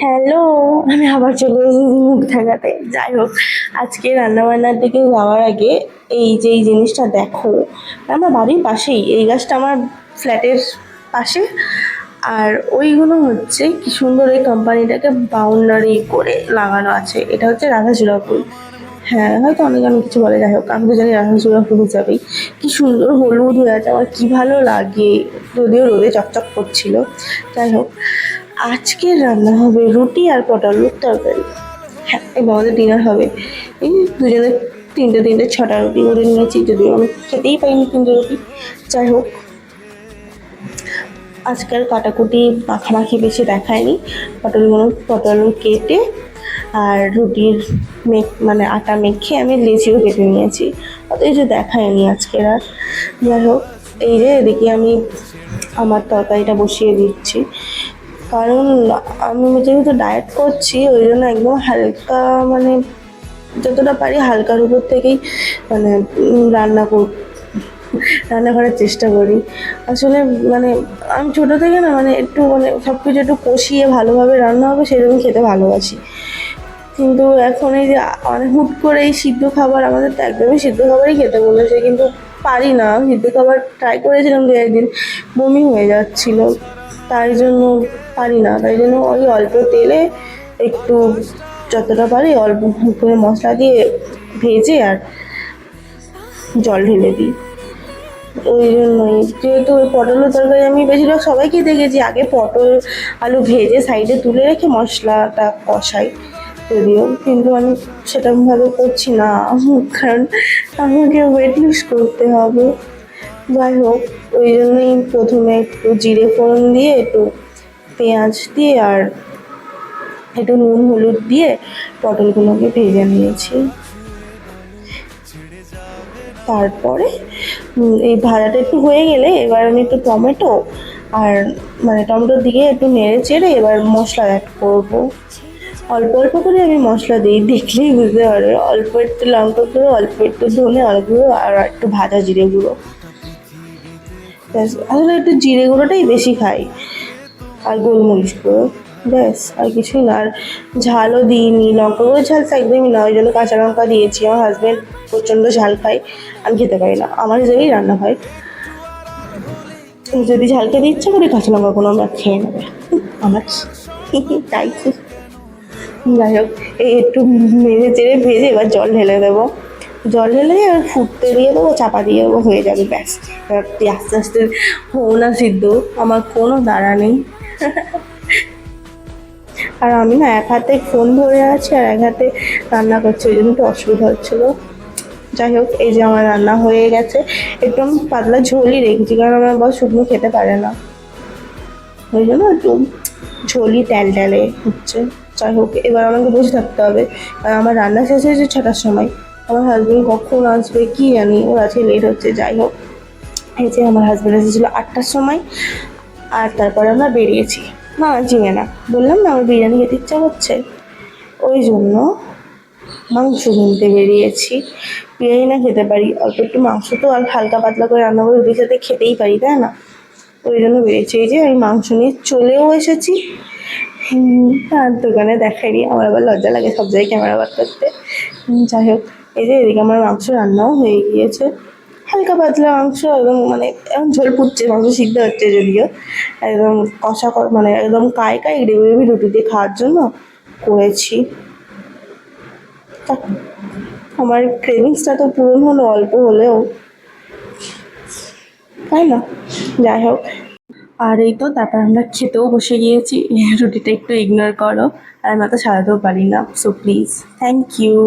Hello, আমি আবার চলে এসেছি মুখ দেখাতে। যাই হোক, আজকে রান্নাবান্নার দিকে যাওয়ার আগে এই জিনিসটা দেখো। আমার বাড়ির পাশেই এই গাছটা, আমার ফ্ল্যাটের পাশে। আর ওইগুলো হচ্ছে কি সুন্দর, এই কোম্পানিটাকে বাউন্ডারি করে লাগানো আছে। এটা হচ্ছে রাধাচূড়া ফুল। হ্যাঁ, হয়তো অনেকে অনেক কিছু বলে, যাই হোক আমি তো জানি রাধাচূড়া ফুল হিসাবেই। কি সুন্দর হলুদ হয়ে আছে, আমার কি ভালো লাগে। যদিও রোদে চকচক করছিল। যাই হোক, আজকের রান্না হবে রুটি আর পটল আলুর তরকারি। হ্যাঁ, এবং আমাদের ডিনার হবে এই দুজনে তিনটে তিনটে ছটা রুটি করে নিয়েছি, যদিও আমি খেতেই পাইনি তিনটে রুটি। যাই হোক, আজকাল কাটাকুটি মাখামাখি বেশি দেখায়নি। পটল কেটে আর রুটির মানে আটা মেখে আমি লেচিও কেটে নিয়েছি, অত কিছু দেখায়নি আজকের আর। যাই হোক, এই যে এদিকে আমি আমার তরকারিটা বসিয়ে দিচ্ছি, কারণ আমি যেহেতু ডায়েট করছি ওই জন্য একদম হালকা, মানে যতটা পারি হালকার উপর থেকেই মানে রান্না করার চেষ্টা করি। আসলে মানে আমি ছোটো থেকে না, মানে একটু মানে সব কিছু একটু কষিয়ে ভালোভাবে রান্না হবে সেরকম খেতে ভালোবাসি। কিন্তু এখন এই যে মানে হুট করে এই সিদ্ধ খাবার, আমাদের তো একদমই সিদ্ধ খাবারই খেতে বলেছে, কিন্তু পারি না। সিদ্ধ খাবার ট্রাই করেছিলাম দু একদিন, বমি হয়ে যাচ্ছিলো, তাই জন্য পারি না। তাই জন্য ওই অল্প তেলে একটু যতটা পারি অল্প করে মশলা দিয়ে ভেজে আর জল ঢেলে দিই। ওই জন্যই, যেহেতু ওই পটলের তরকারি আমি বেশিরভাগ সবাইকে দেখেছি আগে পটল আলু ভেজে সাইডে তুলে রেখে মশলাটা কষাই, যদিও কিন্তু আমি সেরকমভাবে করছি না, কারণ আমাকে ওয়েট লুজ করতে হবে। যাই হোক, ওই জন্যই প্রথমে একটু জিরে ফোড়ন দিয়ে, একটু পেঁয়াজ দিয়ে আর একটু নুন হলুদ দিয়ে পটলগুলোকে ভেজে নিয়েছি। তারপরে এই ভাজাটা একটু হয়ে গেলে এবার আমি একটু টমেটো আর মানে টমেটোর দিকে একটু নেড়ে চেড়ে এবার মশলা অ্যাড করবো। অল্প অল্প করে আমি মশলা দিই, দেখলেই বুঝতে পারবে। অল্প একটু লঙ্কা গুঁড়ো, অল্প একটু ধনে গুঁড়ো আর একটু ভাজা জিরে গুঁড়ো। ব্যাস, আসলে একটু জিরে গুঁড়োটাই বেশি খাই, আর গোলমরিচ গুঁড়ো, ব্যাস আর কিছুই না। আর ঝালও দিইনি, লঙ্কা গুঁড়োর ঝাল তো একদমই না, ওই জন্য কাঁচা লঙ্কা দিয়েছি। আমার হাজব্যান্ড প্রচণ্ড ঝাল খায়, আমি খেতে পারি না, আমার হিসেবেই রান্না হয়। যদি ঝাল খেতে ইচ্ছা করে কাঁচা লঙ্কাগুলো আমরা খেয়ে নেবে, আমার তাই। যাই হোক, এই একটু নেড়ে চেড়ে ভেজে এবার জল ঢেলে দেবো। জল ঢেলে এবার ফুটতে দিয়ে দেবো, চাপা দিয়ে দেবো, হয়ে যাবে ব্যাস। এবার আস্তে আস্তে হও না সিদ্ধ, আমার কোনো দাঁড়া নেই। আর আমি না এক হাতে ফোন ধরে আছি আর এক হাতে রান্না করছি, ওই জন্য একটু অসুবিধা হচ্ছিলো। যাই হোক, এই যে আমার রান্না হয়ে গেছে। একদম পাতলা ঝোলই রেখেছি, কারণ আমার বর শুকনো খেতে পারে না, ওই জন্য একটু ঝোলই ট্যালে হচ্ছে। যাই হোক, এবার আমাকে বসে থাকতে হবে, আর আমার রান্না শেষ হয়েছে 6টার সময়। আমার হাজব্যান্ড কখন আসবে কি জানি, ওর আজকে লেট হচ্ছে। যাই হোক, এই যে আমার হাজব্যান্ড এসেছিলো 8টার সময়, আর তারপরে আমরা বেরিয়েছি। না জিমে না, বললাম না আমার বিরিয়ানি খেতে ইচ্ছা করছে, ওই জন্য মাংস কিনতে বেরিয়েছি। বিরিয়ানি না খেতে পারি, অল্প একটু মাংস তো আর হালকা পাতলা করে রান্না করে রুটির সাথে খেতেই পারি, তাই না? ওই জন্য বেরিয়েছি। এই যে আমি মাংস নিয়ে চলেও এসেছি। আর দোকানে দেখাইনি, আমার আবার লজ্জা লাগে সব জায়গায় ক্যামেরা বার করতে। যাই হোক, এই যে এদিকে আমার মাংস রান্নাও হয়ে গিয়েছে। হালকা পাতলা মাংস, একদম মানে এখন ঝোল ফুটছে, মাংস সিদ্ধ হচ্ছে যদিও। একদম কষা মানে একদম কায় কায় গ্রেভি গ্রেভি রুটি দিয়ে খাওয়ার জন্য করেছি। আমার ক্রেভিংসটা তো পূরণ হলো অল্প হলেও, তাই না? যাই হোক, আর এই তো তারপর আমরা খেতেও বসে গিয়েছি। রুটিটা একটু ইগনোর করো, আর আমি অত সারাতেও পারি না, সো প্লিজ, থ্যাংক ইউ।